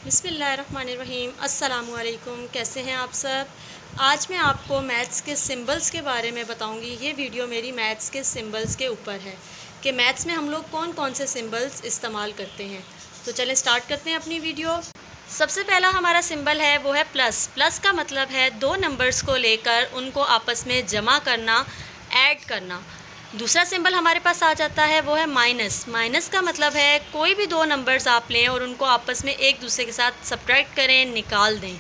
बिस्मिल्लाहिर्रहमानिर्रहीम। अस्सलामुअलैकुम। कैसे हैं आप सब। आज मैं आपको मैथ्स के सिंबल्स के बारे में बताऊंगी। ये वीडियो मेरी मैथ्स के सिंबल्स के ऊपर है कि मैथ्स में हम लोग कौन कौन से सिंबल्स इस्तेमाल करते हैं। तो चलें स्टार्ट करते हैं अपनी वीडियो। सबसे पहला हमारा सिंबल है वो है प्लस। प्लस का मतलब है दो नंबर्स को लेकर उनको आपस में जमा करना, ऐड करना। दूसरा सिंबल हमारे पास आ जाता है वो है माइनस। माइनस का मतलब है कोई भी दो नंबर्स आप लें और उनको आपस में एक दूसरे के साथ सब्ट्रैक्ट करें, निकाल दें।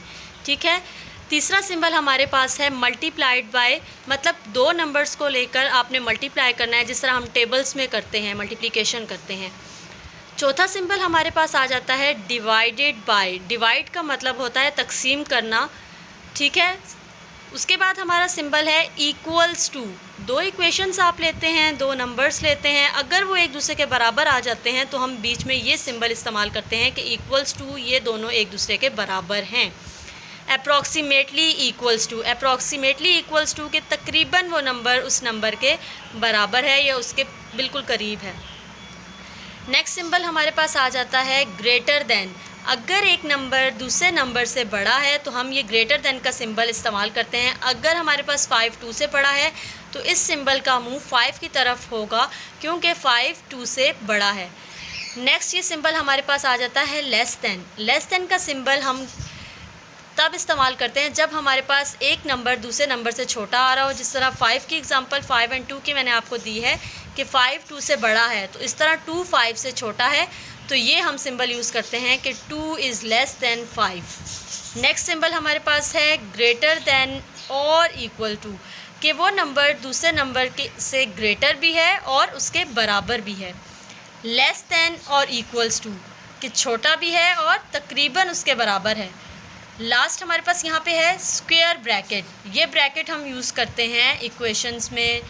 ठीक है। तीसरा सिंबल हमारे पास है मल्टीप्लाइड बाय, मतलब दो नंबर्स को लेकर आपने मल्टीप्लाई करना है, जिस तरह हम टेबल्स में करते हैं, मल्टीप्लिकेशन करते हैं। चौथा सिंबल हमारे पास आ जाता है डिवाइडेड बाय। डिवाइड का मतलब होता है तकसीम करना। ठीक है। उसके बाद हमारा सिंबल है इक्वल्स टू। दो इक्वेशंस आप लेते हैं, दो नंबर्स लेते हैं, अगर वो एक दूसरे के बराबर आ जाते हैं तो हम बीच में ये सिंबल इस्तेमाल करते हैं कि इक्वल्स टू, ये दोनों एक दूसरे के बराबर हैं। Approximately equals to, approximately equals to के तकरीबन वो नंबर उस नंबर के बराबर है या उसके बिल्कुल करीब है। नेक्स्ट सिंबल हमारे पास आ जाता है ग्रेटर दैन। अगर एक नंबर दूसरे नंबर से बड़ा है तो हम ये ग्रेटर दैन का सिंबल इस्तेमाल करते हैं। अगर हमारे पास 5 2 से बड़ा है तो इस सिंबल का मुंह 5 की तरफ होगा, क्योंकि 5 2 से बड़ा है। नेक्स्ट ये सिंबल हमारे पास आ जाता है लेस दैन। लेस दैन का सिंबल हम तब इस्तेमाल करते हैं जब हमारे पास एक नंबर दूसरे नंबर से छोटा आ रहा हो। जिस तरह 5 की एग्जांपल 5 और 2 की मैंने आपको दी है कि 5 2 से बड़ा है, तो इस तरह 2 5 से छोटा है, तो ये हम सिंबल यूज़ करते हैं कि 2 is less than 5। Next symbol हमारे पास है ग्रेटर दैन और इक्वल टू, कि वो नंबर दूसरे नंबर के से ग्रेटर भी है और उसके बराबर भी है। लेस दैन और इक्वल्स टू, कि छोटा भी है और तकरीबन उसके बराबर है। लास्ट हमारे पास यहाँ पे है स्क्वायर ब्रैकेट। ये ब्रैकेट हम यूज़ करते हैं इक्वेशंस में,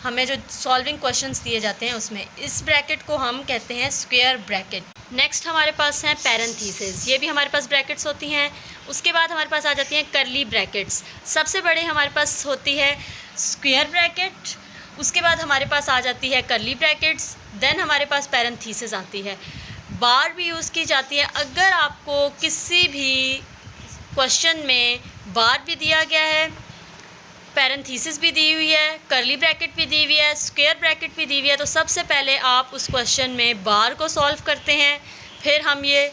हमें जो सॉल्विंग क्वेश्चंस दिए जाते हैं उसमें। इस ब्रैकेट को हम कहते हैं स्क्वायर ब्रैकेट। नेक्स्ट हमारे पास हैं पैरेंथेसिस। ये भी हमारे पास ब्रैकेट्स होती हैं। उसके बाद हमारे पास आ जाती हैं करली ब्रैकेट्स। सबसे बड़े हमारे पास होती है स्क्वायर ब्रैकेट, उसके बाद हमारे पास आ जाती है करली ब्रैकेट्स, देन हमारे पास पैरेंथेसिस आती है। बार भी यूज़ की जाती है अगर आपको किसी भी क्वेश्चन में बार भी दिया गया है, पैरेंथेसिस भी दी हुई है, करली ब्रैकेट भी दी हुई है, स्क्वायर ब्रैकेट भी दी हुई है, तो सबसे पहले आप उस क्वेश्चन में बार को सॉल्व करते हैं, फिर हम ये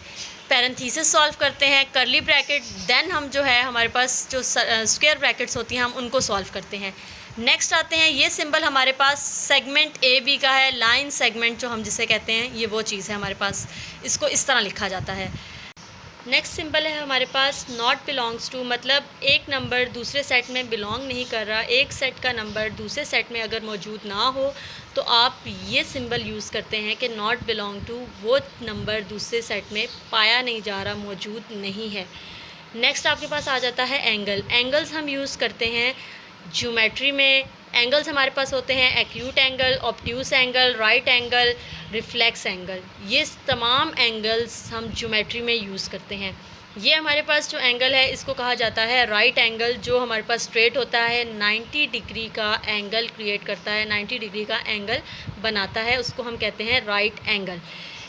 पैरेंथेसिस सॉल्व करते हैं, करली ब्रैकेट, देन हम जो है हमारे पास जो स्क्वायर ब्रैकेट्स होती हैं हम उनको सॉल्व करते हैं। नेक्स्ट आते हैं, ये सिंबल हमारे पास सेगमेंट ए बी का है, लाइन सेगमेंट जो हम जिसे कहते हैं, ये वो चीज़ है हमारे पास, इसको इस तरह लिखा जाता है। नेक्स्ट सिंबल है हमारे पास नॉट बिलोंग्स टू, मतलब एक नंबर दूसरे सेट में बिलोंग नहीं कर रहा। एक सेट का नंबर दूसरे सेट में अगर मौजूद ना हो तो आप ये सिंबल यूज़ करते हैं कि नॉट बिलोंग टू, वो नंबर दूसरे सेट में पाया नहीं जा रहा, मौजूद नहीं है। नेक्स्ट आपके पास आ जाता है एंगल। एंगल्स हम यूज़ करते हैं ज्योमेट्री में। एंगल्स हमारे पास होते हैं acute angle, obtuse angle, right angle, reflex angle. ये तमाम एंगल्स हम ज्योमेट्री में यूज़ करते हैं। ये हमारे पास जो एंगल है इसको कहा जाता है राइट एंगल, जो हमारे पास स्ट्रेट होता है, 90 डिग्री का एंगल क्रिएट करता है, 90 डिग्री का एंगल बनाता है, उसको हम कहते हैं राइट एंगल।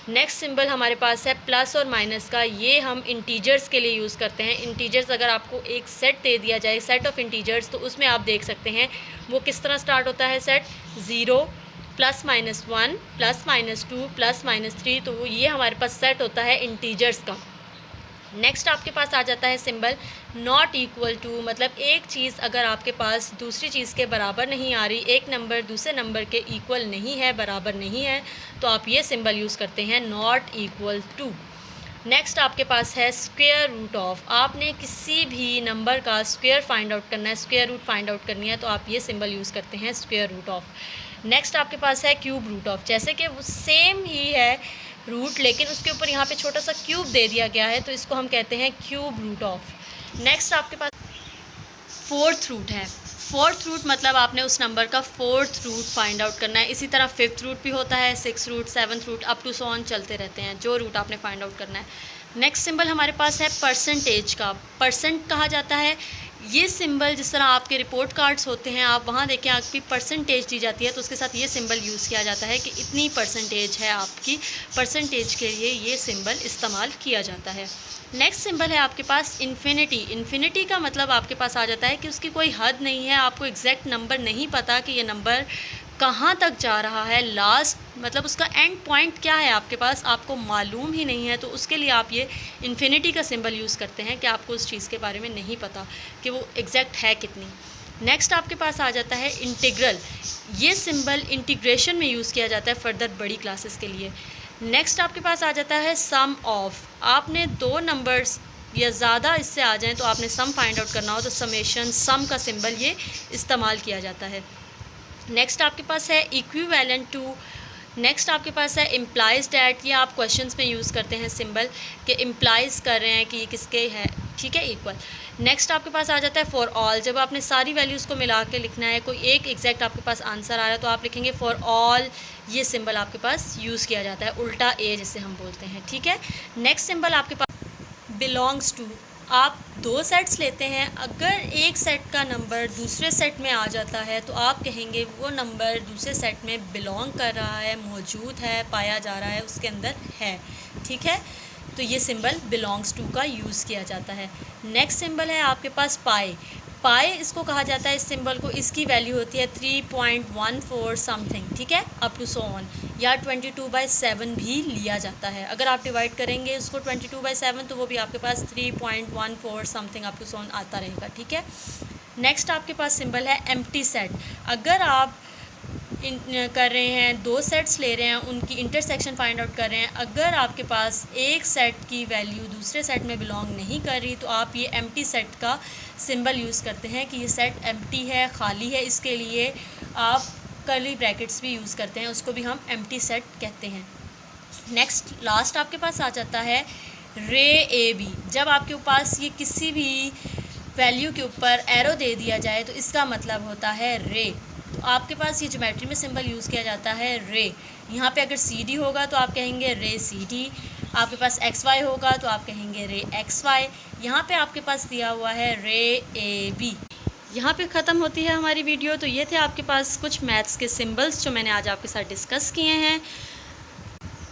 नेक्स्ट सिंबल हमारे पास है प्लस और माइनस का। ये हम इंटीजर्स के लिए यूज़ करते हैं। इंटीजर्स अगर आपको एक सेट दे दिया जाए, सेट ऑफ इंटीजर्स, तो उसमें आप देख सकते हैं वो किस तरह स्टार्ट होता है सेट, 0 +- 1 +- 2 +- 3, तो वो ये हमारे पास सेट होता है इंटीजर्स का। नेक्स्ट आपके पास आ जाता है सिंबल नॉट इक्वल टू, मतलब एक चीज़ अगर आपके पास दूसरी चीज़ के बराबर नहीं आ रही, एक नंबर दूसरे नंबर के इक्वल नहीं है, बराबर नहीं है, तो आप ये सिंबल यूज़ करते हैं नॉट इक्वल टू। नेक्स्ट आपके पास है स्क्वायर रूट ऑफ। आपने किसी भी नंबर का स्क्वायर फाइंड आउट करना है, स्क्वायर रूट फाइंड आउट करनी है, तो आप ये सिंबल यूज़ करते हैं स्क्वायर रूट ऑफ। नेक्स्ट आपके पास है क्यूब रूट ऑफ। जैसे कि वो सेम ही है रूट, लेकिन उसके ऊपर यहाँ पे छोटा सा क्यूब दे दिया गया है, तो इसको हम कहते हैं क्यूब रूट ऑफ। नेक्स्ट आपके पास फोर्थ रूट है। फोर्थ रूट मतलब आपने उस नंबर का फोर्थ रूट फाइंड आउट करना है। इसी तरह फिफ्थ रूट भी होता है, 6th root, 7th root, up to so on चलते रहते हैं, जो रूट आपने फाइंड आउट करना है। नेक्स्ट सिंबल हमारे पास है परसेंटेज का। परसेंट कहा जाता है, ये सिंबल जिस तरह आपके रिपोर्ट कार्ड्स होते हैं, आप वहाँ देखें आपकी परसेंटेज दी जाती है तो उसके साथ ये सिंबल यूज़ किया जाता है कि इतनी परसेंटेज है आपकी, परसेंटेज के लिए ये सिंबल इस्तेमाल किया जाता है। नेक्स्ट सिंबल है आपके पास इन्फिनिटी। इन्फिनिटी का मतलब आपके पास आ जाता है कि उसकी कोई हद नहीं है, आपको एग्जैक्ट नंबर नहीं पता कि ये नंबर कहाँ तक जा रहा है, लास्ट मतलब उसका एंड पॉइंट क्या है आपके पास, आपको मालूम ही नहीं है, तो उसके लिए आप ये इन्फिनिटी का सिंबल यूज़ करते हैं कि आपको उस चीज़ के बारे में नहीं पता कि वो एग्जैक्ट है कितनी। नेक्स्ट आपके पास आ जाता है इंटीग्रल। ये सिंबल इंटीग्रेशन में यूज़ किया जाता है फर्दर बड़ी क्लासेस के लिए। नेक्स्ट आपके पास आ जाता है सम ऑफ। आपने दो नंबर्स या ज़्यादा इससे आ जाएं तो आपने सम फाइंड आउट करना हो तो समेशन सम का सिंबल ये इस्तेमाल किया जाता है। नेक्स्ट आपके पास है इक्विवेलेंट टू। नेक्स्ट आपके पास है इम्प्लाइज डैट। ये आप क्वेश्चंस में यूज़ करते हैं सिंबल कि इम्प्लाइज कर रहे हैं कि ये किसके है, ठीक है, इक्वल। नेक्स्ट आपके पास आ जाता है फॉर ऑल। जब आपने सारी वैल्यूज़ को मिला के लिखना है, कोई एक एग्जैक्ट आपके पास आंसर आ रहा है तो आप लिखेंगे फॉर ऑल। ये सिंबल आपके पास यूज़ किया जाता है, उल्टा ए जिसे हम बोलते हैं, ठीक है। नेक्स्ट सिंबल आपके पास बिलोंग्स टू। आप दो सेट्स लेते हैं, अगर एक सेट का नंबर दूसरे सेट में आ जाता है तो आप कहेंगे वो नंबर दूसरे सेट में बिलोंग कर रहा है, मौजूद है, पाया जा रहा है, उसके अंदर है, ठीक है। तो ये सिंबल बिलोंग्स टू का यूज़ किया जाता है। नेक्स्ट सिंबल है आपके पास पाई। पाई इसको कहा जाता है, इस सिंबल को, इसकी वैल्यू होती है 3.14 समथिंग, ठीक है, अप टू सो ऑन, या 22/7 भी लिया जाता है। अगर आप डिवाइड करेंगे उसको 22/7 तो वो भी आपके पास 3.14 something up to so on आता रहेगा, ठीक है। नेक्स्ट आपके पास सिंबल है एम्प्टी सेट। अगर आप कर रहे हैं, दो सेट्स ले रहे हैं, उनकी इंटरसेक्शन फाइंड आउट कर रहे हैं, अगर आपके पास एक सेट की वैल्यू दूसरे सेट में बिलोंग नहीं कर रही तो आप ये एम्प्टी सेट का सिंबल यूज़ करते हैं कि ये सेट एम्प्टी है, खाली है। इसके लिए आप कर्ली ब्रैकेट्स भी यूज़ करते हैं, उसको भी हम एम्प्टी सेट कहते हैं। नेक्स्ट लास्ट आपके पास आ जाता है रे ए बी। जब आपके पास ये किसी भी वैल्यू के ऊपर एरो दे दिया जाए तो इसका मतलब होता है रे। तो आपके पास ये ज्योमेट्री में सिंबल यूज़ किया जाता है रे। यहाँ पे अगर सी डी होगा तो आप कहेंगे रे सी डी, आपके पास एक्स वाई होगा तो आप कहेंगे रे एक्स वाई। यहाँ पे आपके पास दिया हुआ है रे ए बी। यहाँ पे ख़त्म होती है हमारी वीडियो। तो ये थे आपके पास कुछ मैथ्स के सिंबल्स जो मैंने आज आपके साथ डिस्कस किए हैं।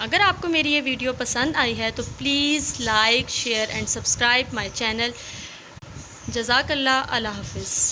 अगर आपको मेरी ये वीडियो पसंद आई है तो please like, share and subscribe my channel. जज़ाकल्लाह, अल्लाह हाफ़िज़।